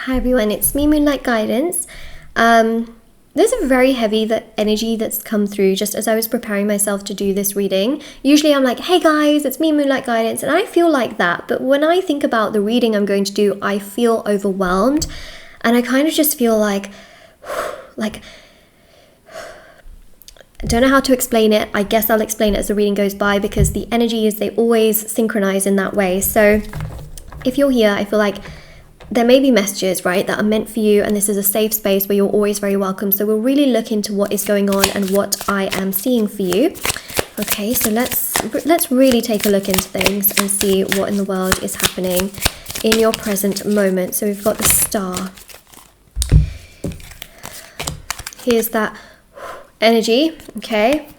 Hi everyone, it's me, Moonlight Guidance. There's a very heavy energy that's come through just as I was preparing myself to do this reading. Usually I'm like, hey guys, it's me, Moonlight Guidance, and I feel like that. But when I think about the reading I'm going to do, I feel overwhelmed, and I kind of just feel like I don't know how to explain it. I guess I'll explain it as the reading goes by, because the energies, they always synchronize in that way. So if you're here, I feel like there may be messages, right, that are meant for you, and this is a safe space where you're always very welcome. So we'll really look into what is going on and what I am seeing for you. Okay, so let's really take a look into things and see what in the world is happening in your present moment. So we've got the Star. Here's that energy, okay?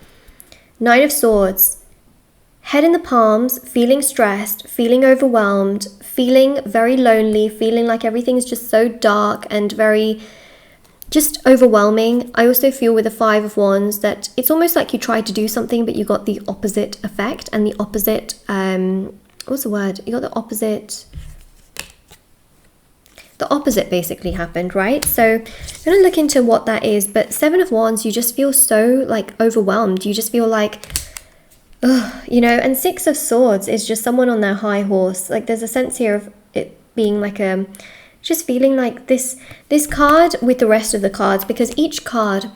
Nine of Swords. Head in the palms, feeling stressed, feeling overwhelmed, feeling very lonely, feeling like everything's just so dark and very just overwhelming. I also feel with the Five of Wands that it's almost like you tried to do something but you got the opposite effect, and the opposite, what's the word? You got the opposite basically happened, right? So I'm going to look into what that is. But Seven of Wands, you just feel so like overwhelmed. You just feel like, you know, and Six of Swords is just someone on their high horse. Like there's a sense here of it being like just feeling like this card with the rest of the cards, because each card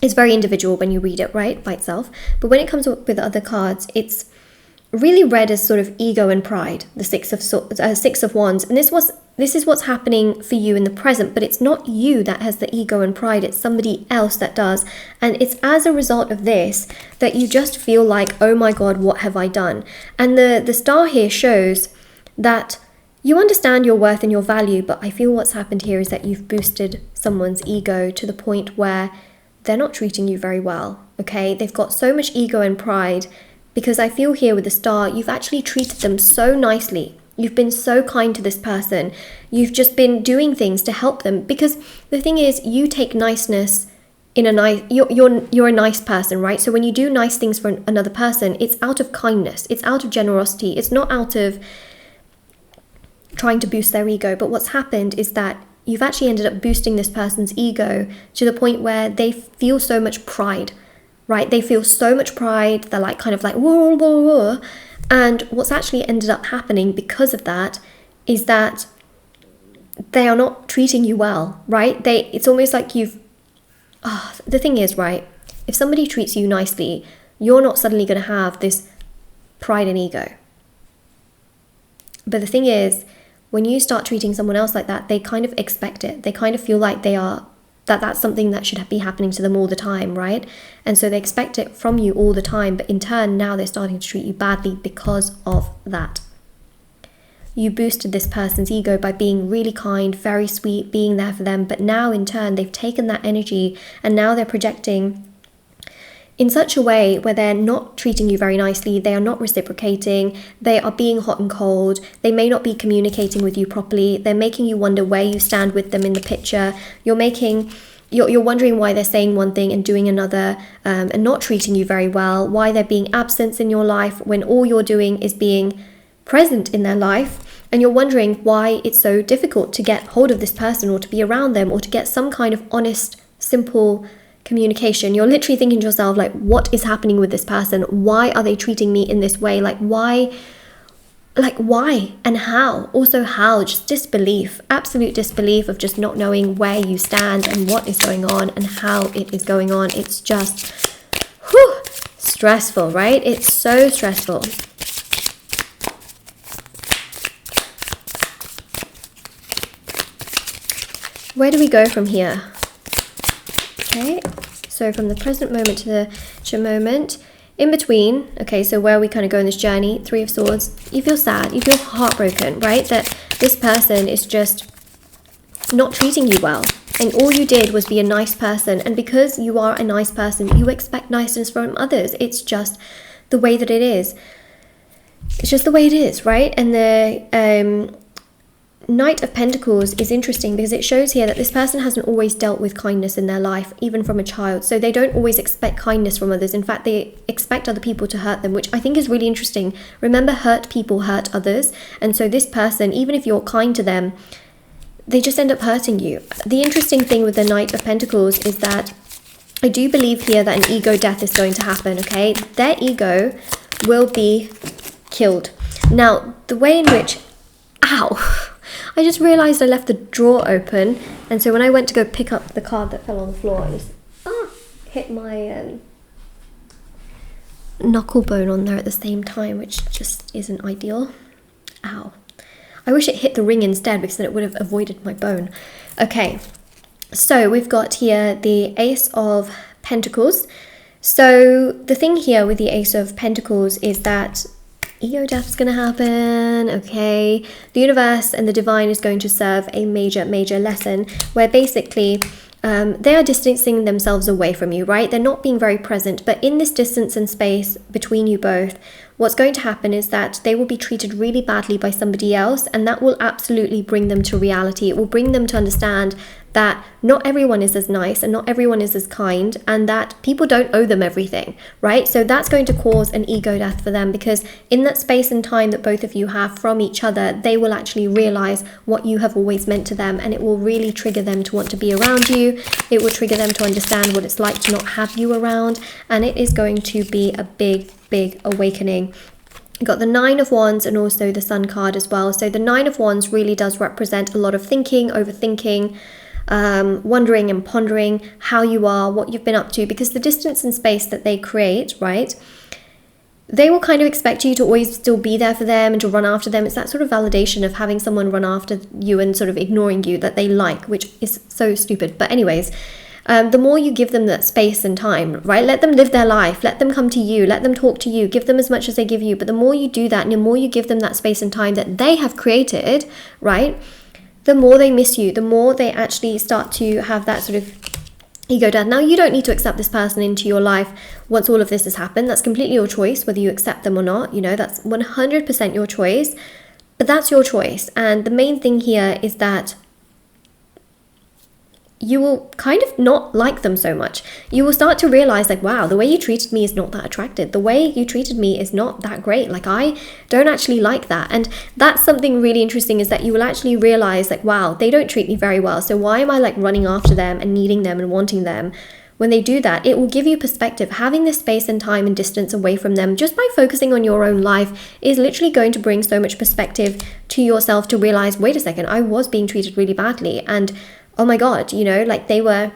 is very individual when you read it, right, by itself. But when it comes up with other cards, it's really read as sort of ego and pride, the Six of Wands. And this is what's happening for you in the present, but it's not you that has the ego and pride, it's somebody else that does. And it's as a result of this that you just feel like, oh my God, what have I done? And the Star here shows that you understand your worth and your value, but I feel what's happened here is that you've boosted someone's ego to the point where they're not treating you very well, okay? They've got so much ego and pride, because I feel here with the Star, you've actually treated them so nicely. You've been so kind to this person. You've just been doing things to help them, because the thing is, you take niceness in a nice, you're a nice person, right? So when you do nice things for another person, it's out of kindness, it's out of generosity, it's not out of trying to boost their ego. But what's happened is that you've actually ended up boosting this person's ego to the point where they feel so much pride, right? They feel so much pride. They're like kind of like whoa, whoa, whoa. And what's actually ended up happening because of that is that they are not treating you well, right? It's almost like the thing is, right, if somebody treats you nicely, you're not suddenly going to have this pride and ego. But the thing is, when you start treating someone else like that, they kind of expect it. They kind of feel like that's something that should be happening to them all the time, right? And so they expect it from you all the time, but in turn now they're starting to treat you badly because of that. You boosted this person's ego by being really kind, very sweet, being there for them, but now in turn they've taken that energy and now they're projecting in such a way where they're not treating you very nicely, they are not reciprocating, they are being hot and cold, they may not be communicating with you properly, they're making you wonder where you stand with them in the picture, you're wondering why they're saying one thing and doing another, and not treating you very well, why they're being absent in your life when all you're doing is being present in their life, and you're wondering why it's so difficult to get hold of this person or to be around them or to get some kind of honest, simple communication. You're literally thinking to yourself, like, what is happening with this person? Why are they treating me in this way? Like why and how? Also how? Just disbelief, absolute disbelief of just not knowing where you stand and what is going on and how it is going on. It's just stressful, right? It's so stressful. Where do we go from here? Okay, so from the present moment to the moment, in between, okay, so where we kind of go in this journey, Three of Swords, you feel sad, you feel heartbroken, right? That this person is just not treating you well. And all you did was be a nice person. And because you are a nice person, you expect niceness from others. It's just the way that it is. It's just the way it is, right? And the Knight of Pentacles is interesting because it shows here that this person hasn't always dealt with kindness in their life, even from a child. So they don't always expect kindness from others. In fact, they expect other people to hurt them, which I think is really interesting. Remember, hurt people hurt others. And so this person, even if you're kind to them, they just end up hurting you. The interesting thing with the Knight of Pentacles is that I do believe here that an ego death is going to happen, okay? Their ego will be killed. Now, the way in which... Ow! I just realised I left the drawer open, and so when I went to go pick up the card that fell on the floor, I just hit my knuckle bone on there at the same time, which just isn't ideal. Ow. I wish it hit the ring instead, because then it would have avoided my bone. Okay, so we've got here the Ace of Pentacles. So the thing here with the Ace of Pentacles is that ego death is going to happen, okay? The universe and the divine is going to serve a major lesson where basically they are distancing themselves away from you, right? They're not being very present, but in this distance and space between you both, what's going to happen is that they will be treated really badly by somebody else, and that will absolutely bring them to reality. It will bring them to understand that not everyone is as nice and not everyone is as kind, and that people don't owe them everything, right? So that's going to cause an ego death for them, because in that space and time that both of you have from each other, they will actually realize what you have always meant to them, and it will really trigger them to want to be around you. It will trigger them to understand what it's like to not have you around, and it is going to be a big awakening. You've got the Nine of Wands and also the Sun card as well. So the Nine of Wands really does represent a lot of thinking, overthinking, wondering and pondering how you are, what you've been up to, because the distance and space that they create, right, they will kind of expect you to always still be there for them and to run after them. It's that sort of validation of having someone run after you and sort of ignoring you that they like, which is so stupid. But anyways, the more you give them that space and time, right, let them live their life, let them come to you, let them talk to you, give them as much as they give you. But the more you do that and the more you give them that space and time that they have created, right, the more they miss you, the more they actually start to have that sort of ego death. Now, you don't need to accept this person into your life once all of this has happened. That's completely your choice, whether you accept them or not. You know, that's 100% your choice, but that's your choice. And the main thing here is that you will kind of not like them so much. You will start to realize, like, wow, the way you treated me is not that attractive. The way you treated me is not that great. Like, I don't actually like that. And that's something really interesting, is that you will actually realize, like, wow, they don't treat me very well. So why am I like running after them and needing them and wanting them? When they do that, it will give you perspective. Having this space and time and distance away from them, just by focusing on your own life, is literally going to bring so much perspective to yourself to realize, wait a second, I was being treated really badly. And oh my God, you know, like, they were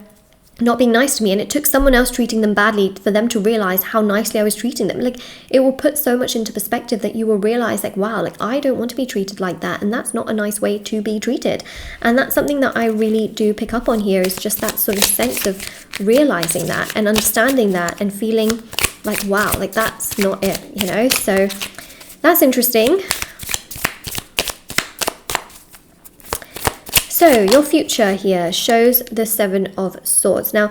not being nice to me, and it took someone else treating them badly for them to realize how nicely I was treating them. Like, it will put so much into perspective that you will realize, like, wow, like, I don't want to be treated like that, and that's not a nice way to be treated. And that's something that I really do pick up on here, is just that sort of sense of realizing that and understanding that and feeling like, wow, like, that's not it, you know? So that's interesting. So your future here shows the Seven of Swords. Now,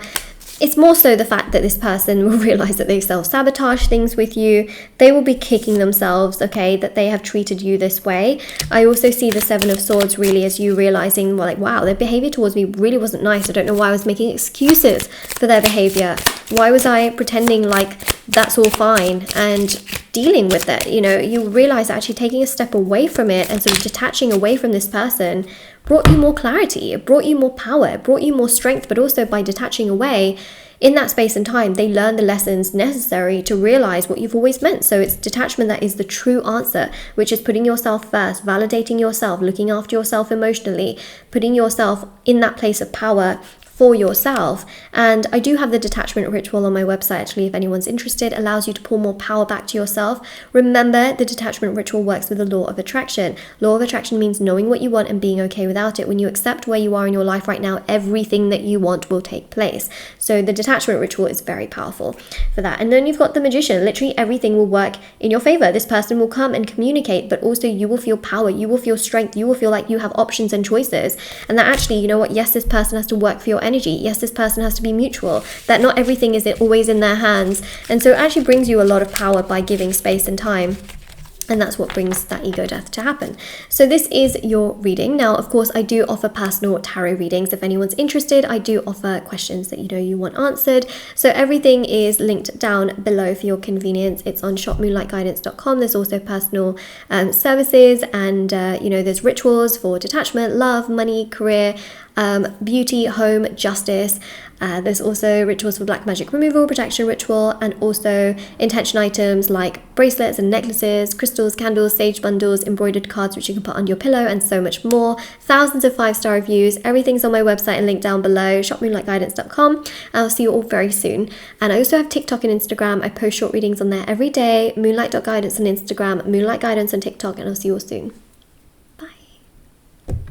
it's more so the fact that this person will realize that they self-sabotage things with you. They will be kicking themselves, okay, that they have treated you this way. I also see the Seven of Swords really as you realizing, well, like, wow, their behavior towards me really wasn't nice. I don't know why I was making excuses for their behavior. Why was I pretending like that's all fine and dealing with it? You know, you realize actually taking a step away from it and sort of detaching away from this person brought you more clarity, it brought you more power, it brought you more strength. But also by detaching away in that space and time, they learn the lessons necessary to realize what you've always meant. So it's detachment that is the true answer, which is putting yourself first, validating yourself, looking after yourself emotionally, putting yourself in that place of power for yourself. And I do have the detachment ritual on my website, actually, if anyone's interested. It allows you to pull more power back to yourself. Remember, the detachment ritual works with the law of attraction. Law of attraction means knowing what you want and being okay without it. When you accept where you are in your life right now, everything that you want will take place. So the detachment ritual is very powerful for that. And then you've got the Magician. Literally everything will work in your favor. This person will come and communicate, but also you will feel power, you will feel strength, you will feel like you have options and choices. And that actually, you know what, yes, this person has to work for your energy. Yes, this person has to be mutual, that not everything is always in their hands. And so it actually brings you a lot of power by giving space and time. And that's what brings that ego death to happen. So this is your reading. Now, of course, I do offer personal tarot readings. If anyone's interested, I do offer questions that you want answered. So everything is linked down below for your convenience. It's on shopmoonlightguidance.com. There's also personal services, and there's rituals for detachment, love, money, career, beauty, home, justice. There's also rituals for black magic removal, protection ritual, and also intention items like bracelets and necklaces, crystals, candles, sage bundles, embroidered cards which you can put under your pillow, and so much more. Thousands of 5-star reviews. Everything's on my website and linked down below, shopmoonlightguidance.com. I'll see you all very soon. And I also have TikTok and Instagram. I post short readings on there every day. Moonlight.guidance on Instagram, Moonlight Guidance on TikTok, and I'll see you all soon.